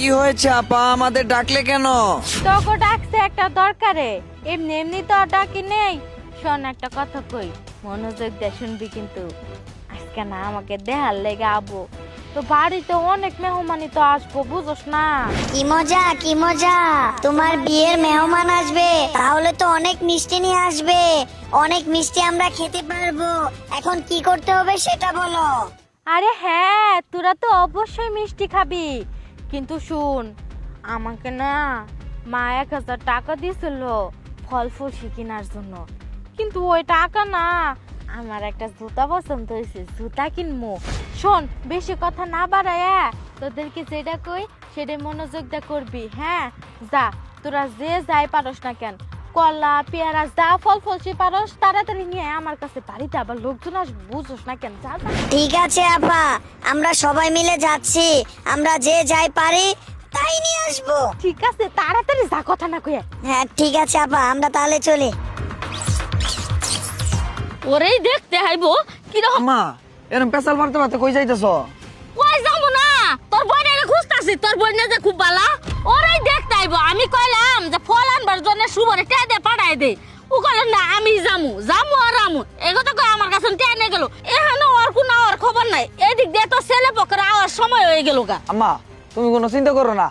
কি হয়েছে আপা, আমাদের ডাকলে কেন? তোকে ডাকছে একটা দরকারে, এমনি এমনি তো আর ডাকি নেই। শোন একটা কথা কই, মনোযোগ দিয়ে শুনবি কিন্তু। আজকে না আমাকে দেহার লেগে আবো, তো বাড়িতে অনেক মেহমানি তো আসবো, বুঝোস না? কি মজা কি মজা, তোমার বিয়ের মেহমান আসবে, তাহলে তো অনেক মিষ্টি নিয়ে আসবে। অনেক মিষ্টি আমরা খেতে পারবো। এখন কি করতে হবে সেটা বলো। আরে হ্যাঁ, তোরা তো অবশ্যই মিষ্টি খাবি, কিন্তু শুন, আমাকে না মা 1000 টাকা দিয়েছিল ফল ফুলসি কেনার জন্য, কিন্তু ওই টাকা না আমার একটা জুতা পছন্দ হয়েছে, জুতা কিনবো। শোন, বেশি কথা না বাড়ায়া তোদেরকে যেটা কই সেটা মনোযোগ দিয়ে করবি, হ্যাঁ? যা, তোরা যে যাই পারস না কেন, কলা পেয়ারা যা ফল ফলসি পারস তাড়াতাড়ি নিয়ে আয় আমার কাছে, বাড়িতে আবার লোকজন আসবে, বুঝোস না কেন? যা যা। ঠিক আছে আপা, আমরা সবাই মিলে যাচ্ছি। আমরা যে যাই পারি তাই নিয়ে আসবো। ঠিক আছে, তাড়াতাড়ি যা, কথা না কইয়া। হ্যাঁ ঠিক আছে আপা, আমরা তাহলে চলি। ওরেই দেখতে হাইবো কিরকম। আম্মা, এরকম পেশাল মারতে মারতে কই যাইতেছ? কই যাবো না, তোর বোনের খুঁজতাছি, তোর বোনের যে খুব ভালো, ওরাই দেখতে আইবো। আমি কইলাম যে ফল আনবার জন্য সুবরে টেয়া দিয়ে পাঠাই দে, ও কইল না আমি যামু যামু আর আমু, এই কথা কই আমার কাছে টেয়া নিয়ে গেল। এখানে ওর কোনো আর খবর নাই, এদিক দিয়ে তো ছেলে পক্ষের আওয়ার সময় হয়ে গেল গা। আম্মা, তুমি কোনো চিন্তা করো না,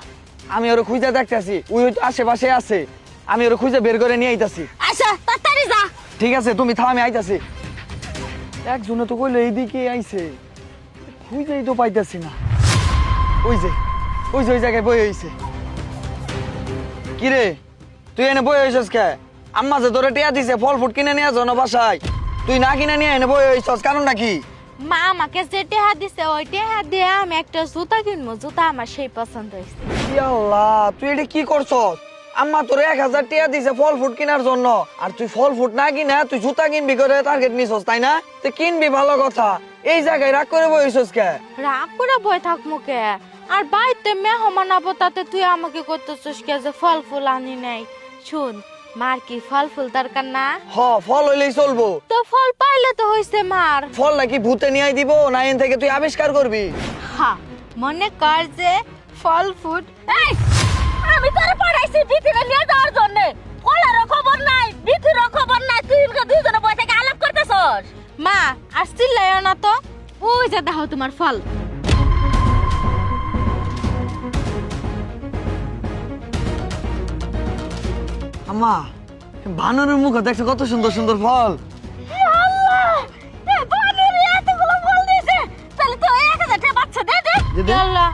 আমি ওরে খুঁজে দেখতেছি, ওই হয়তো আশেপাশে আছে, আমি ওরে খুঁজে বের করে নিয়ে আইতাছি। আচ্ছা তাড়াতাড়ি যা। ঠিক আছে, তুমি থাও, আমি আইতাছি। একজনে তো কইলো এইদিকে আইছে, খুঁজেই তো পাইতাছি না। ওই যে ওই যে ওই জায়গায় বই হইছে। কিরে, তুই এনে বই হইছস কে? আম্মা যে তোরে টিয়া দিছে ফল ফুট কিনে নিয়ে যাও না বাসায়, তুই না কিনে নিয়ে এনে বই হইছস, কারণ নাকি? মা আমাকে যে টেহা দিছে ওই টেহা দিয়ে আমি একটা জুতা কিনবো, জুতা আমার সেই পছন্দ হয়েছে। ইয়া আল্লাহ, তুই এটা কি করছস? আম্মা তোরে 1000 টিয়া দিছে ফল ফুট কেনার জন্য, আর তুই ফল ফুট না কিনা তুই জুতা কিনবি করে টার্গেট নিছস, তাই না? তুই কিনবি ভালো কথা, এই জায়গায় রাগ করে বই হইছস কে? রাগ করে বই থাক মুখে, আর বাড়িতে মেহমান আবো তাতে তুই আমাকে করতেছিস কে যে ফল ফুল আনি নাই? শুন, মার কি ফল ফুল দরকার না? হ, ফল হইলেই চলবো। তো ফল পাইলে তো হইছে মার। ফল নাকি ভূতে নিয়ে দিব না, এন থেকে তুই আবিষ্কার করবি? হ্যাঁ, মনে কর যে ফল ফুড। এই, আমি তোরে পড়াইছি বিথিরে নিয়ে যাওয়ার জন্য, ফলেরও খবর নাই বিথিরও খবর নাই, তুই দুইজনে বই থেকে আলাপ করতেছস। মা আর চিল্লাইও না তো, ওই যে দেখো তোমার ফল। আম্মা, বানরের মুখ দেখছো কত সুন্দর সুন্দর ফল। আল্লাহ, এ বানরে এতগুলো ফল দিয়েছে, তাহলে তো 1000 টাকা বাচ্চা দে দে। দিদি, আল্লাহ,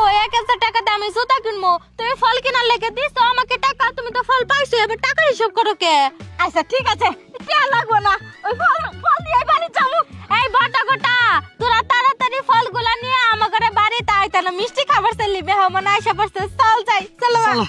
ওই 1000 টাকা দিয়ে আমি জুতা কিনবো, তুমি ফল কেনার লেগে দিছো আমাকে টাকা, তুমি তো ফল পাইছো, এবার টাকার হিসাব করো কে? আচ্ছা ঠিক আছে, টাকা লাগবে না, ওই ফল ফল দিয়ে বাড়ি যাবো। এই বটা গোটা, তোরা তাড়াতাড়ি ফলগুলা নিয়ে আমার ঘরে বাড়িতে আইতা না, মিষ্টি খাবার চাইলি বেহ মানে আইসা পড়ছে, চল যাই, চলো। চলো।